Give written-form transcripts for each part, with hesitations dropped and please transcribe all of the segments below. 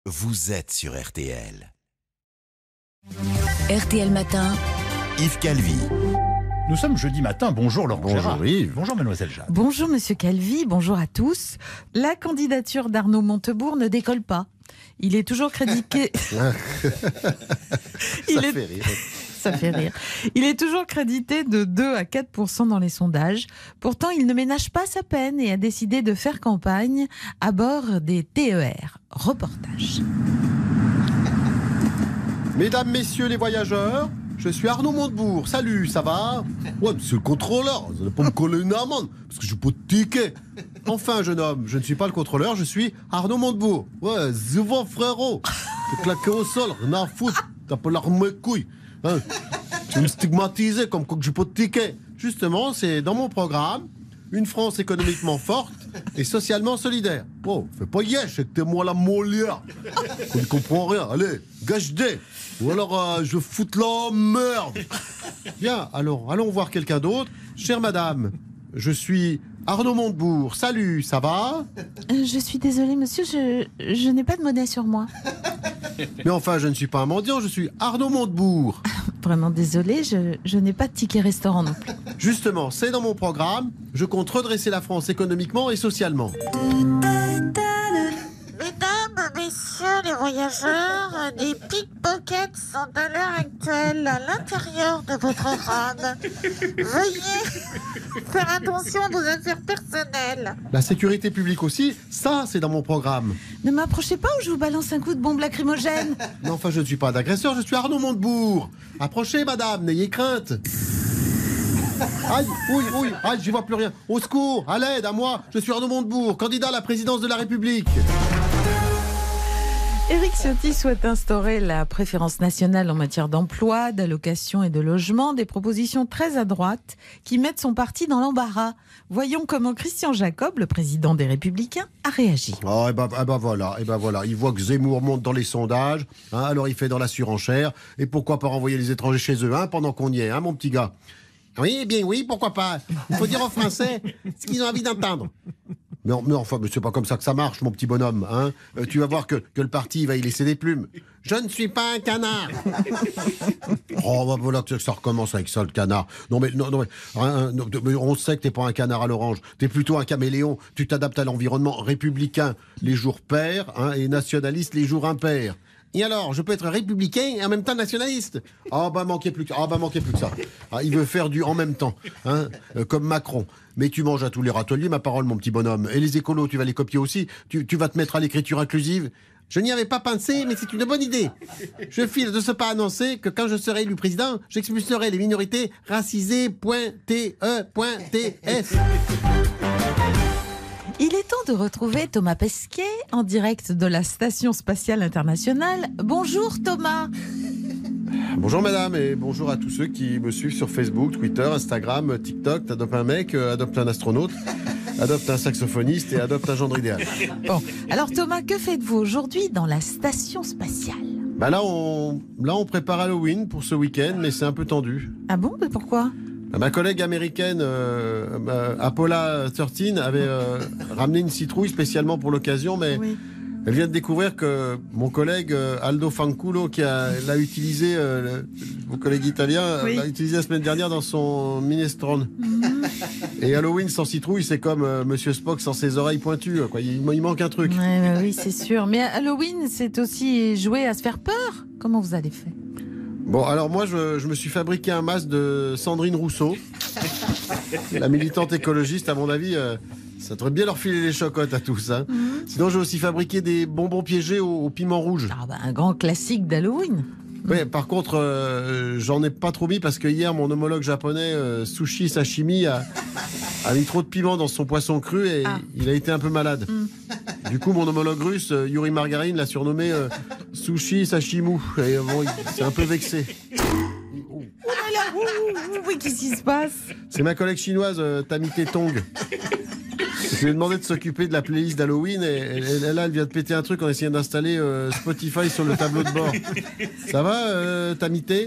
Vous êtes sur RTL. RTL Matin. Yves Calvi. Nous sommes jeudi matin. Bonjour Laurent Gérard. Bonjour Yves. Bonjour Mademoiselle Jade. Bonjour Monsieur Calvi, bonjour à tous. La candidature d'Arnaud Montebourg ne décolle pas. Il est toujours crédité. Ça fait rire. Ça fait rire. Il est toujours crédité de 2 à 4% dans les sondages. Pourtant, il ne ménage pas sa peine et a décidé de faire campagne à bord des TER. Reportage. Mesdames, messieurs les voyageurs, je suis Arnaud Montebourg. Salut, ça va? Ouais, monsieur le contrôleur, vous n'allez pas me coller une amende, parce que je n'ai pas de ticket. Enfin, jeune homme, je ne suis pas le contrôleur, je suis Arnaud Montebourg. Ouais, Ziva frérot. T'es claqué au sol, rien à foutre. T'as pas l'arme couille. Hein, tu me stigmatises comme quoi que j'ai pas de ticket. Justement, c'est dans mon programme, une France économiquement forte et socialement solidaire. Oh, fais pas yesh, c'est que t'es moi la Molière. On ne comprend rien. Allez, gâche-des. Ou alors, je foute la merde. Bien, alors, allons voir quelqu'un d'autre. Chère madame, je suis Arnaud Montebourg. Salut, ça va? Je suis désolée monsieur, je n'ai pas de monnaie sur moi. Mais enfin, je ne suis pas un mendiant, je suis Arnaud Montebourg. Vraiment désolée, je n'ai pas de ticket restaurant non plus. Justement, c'est dans mon programme. Je compte redresser la France économiquement et socialement. Mesdames, messieurs les voyageurs, des pickpockets sont à l'heure actuelle à l'intérieur de votre rame. Veuillez faire attention à vos affaires personnelles. La sécurité publique aussi, ça, c'est dans mon programme. Ne m'approchez pas ou je vous balance un coup de bombe lacrymogène. Mais enfin, je ne suis pas un agresseur, je suis Arnaud Montebourg. Approchez, madame, n'ayez crainte. Aïe, oui, aïe, j'y vois plus rien. Au secours, à l'aide, à moi. Je suis Arnaud Montebourg, candidat à la présidence de la République. Éric Ciotti souhaite instaurer la préférence nationale en matière d'emploi, d'allocation et de logement, des propositions très à droite qui mettent son parti dans l'embarras. Voyons comment Christian Jacob, le président des Républicains, a réagi. Oh, et ben voilà. Il voit que Zemmour monte dans les sondages, hein, alors il fait dans la surenchère. Et pourquoi pas renvoyer les étrangers chez eux, hein, pendant qu'on y est, hein, mon petit gars? Oui, pourquoi pas? Il faut dire aux Français ce qu'ils ont envie d'entendre. Mais enfin, c'est pas comme ça que ça marche, mon petit bonhomme. Hein. Tu vas voir que le parti va y laisser des plumes. Je ne suis pas un canard. Oh, bah voilà que ça recommence avec ça, le canard. Non, mais on sait que t'es pas un canard à l'orange. T'es plutôt un caméléon. Tu t'adaptes à l'environnement républicain les jours pairs, hein, et nationaliste les jours impairs. Et alors, je peux être républicain et en même temps nationaliste? Ah bah manquez plus que ça. Ah, il veut faire du en même temps, hein, comme Macron. Mais tu manges à tous les râteliers, ma parole, mon petit bonhomme. Et les écolos, tu vas les copier aussi? Tu vas te mettre à l'écriture inclusive? Je n'y avais pas pensé, mais c'est une bonne idée. Je file de ce pas annoncer que quand je serai élu président, j'expulserai les minorités racisées.te.ts. Il est temps de retrouver Thomas Pesquet en direct de la Station Spatiale Internationale. Bonjour Thomas. Bonjour madame et bonjour à tous ceux qui me suivent sur Facebook, Twitter, Instagram, TikTok. T'adoptes un mec, adopte un astronaute, adopte un saxophoniste et adopte un gendre idéal. Bon, alors Thomas, que faites-vous aujourd'hui dans la Station Spatiale? Bah là on prépare Halloween pour ce week-end, mais c'est un peu tendu. Ah bon, mais pourquoi? Ma collègue américaine Apollo 13 avait ramené une citrouille spécialement pour l'occasion, mais oui. Elle vient de découvrir que mon collègue Aldo Fanculo, qui l'a utilisé, mon collègue italien, oui, l'a utilisé la semaine dernière dans son minestrone. Et Halloween sans citrouille, c'est comme Monsieur Spock sans ses oreilles pointues, quoi. Il manque un truc. Oui, c'est sûr. Mais Halloween, c'est aussi jouer à se faire peur. Comment vous allez faire? Bon, alors moi, je me suis fabriqué un masque de Sandrine Rousseau, la militante écologiste, à mon avis. Ça devrait bien leur filer les chocottes à tous. Hein. Sinon, j'ai aussi fabriqué des bonbons piégés au piment rouge. Ah bah, un grand classique d'Halloween. Oui, par contre, j'en ai pas trop mis parce que hier, mon homologue japonais, Sushi Sashimi, a mis trop de piment dans son poisson cru et il a été un peu malade. Du coup, mon homologue russe, Yuri Margarine, l'a surnommé Sushi Sashimu. Et bon, il s'est un peu vexé. Oui, qu'est-ce qui se passe? C'est ma collègue chinoise, Tamite Tong. Je lui ai demandé de s'occuper de la playlist d'Halloween et elle vient de péter un truc en essayant d'installer Spotify sur le tableau de bord. Ça va, Tamité?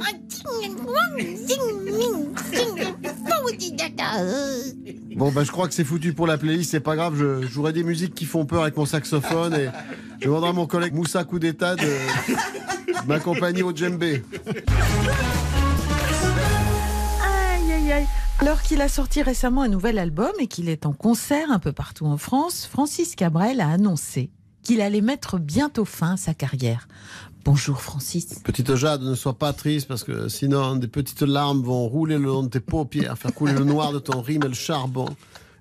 Bon, bah je crois que c'est foutu pour la playlist, c'est pas grave, je jouerai des musiques qui font peur avec mon saxophone et Je demanderai à mon collègue Moussa Koudeta de m'accompagner au djembé. Aïe, aïe, aïe. Alors qu'il a sorti récemment un nouvel album et qu'il est en concert un peu partout en France, Francis Cabrel a annoncé qu'il allait mettre bientôt fin à sa carrière. Bonjour Francis. Petite Jade, ne sois pas triste parce que sinon des petites larmes vont rouler le long de tes paupières, faire couler le noir de ton rime et le charbon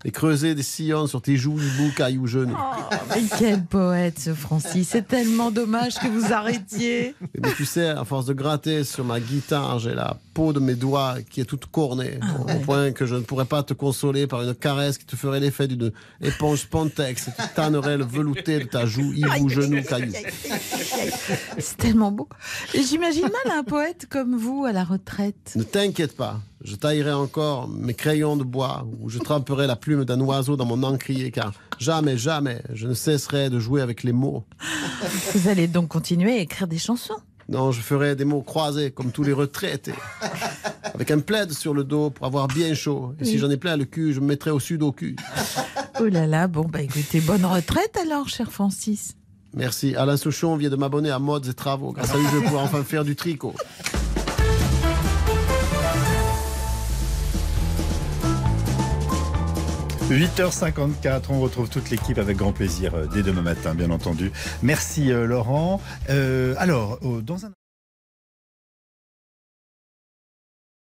et creuser des sillons sur tes joues, hiboux, cailloux, genoux. Oh, mais quel poète ce Francis, c'est tellement dommage que vous arrêtiez. Mais tu sais, à force de gratter sur ma guitare, j'ai la peau de mes doigts qui est toute cornée, au point que je ne pourrais pas te consoler par une caresse qui te ferait l'effet d'une éponge Pontex et qui tannerait le velouté de ta joue, hibou, genou, caillou. C'est tellement beau. J'imagine mal un poète comme vous à la retraite. Ne t'inquiète pas, je taillerai encore mes crayons de bois ou je tremperai la plume d'un oiseau dans mon encrier car jamais, jamais je ne cesserai de jouer avec les mots. Vous allez donc continuer à écrire des chansons? Non, je ferai des mots croisés comme tous les retraités. Avec un plaid sur le dos pour avoir bien chaud. Et si j'en ai plein le cul, je me mettrai au sudoku. Oh là là, bon bah écoutez, bonne retraite alors, cher Francis. Merci. Alain Souchon vient de m'abonner à Modes et Travaux. Grâce à lui, je vais pouvoir enfin faire du tricot. – 8h54, on retrouve toute l'équipe avec grand plaisir dès demain matin, bien entendu. Merci Laurent. Alors, dans un...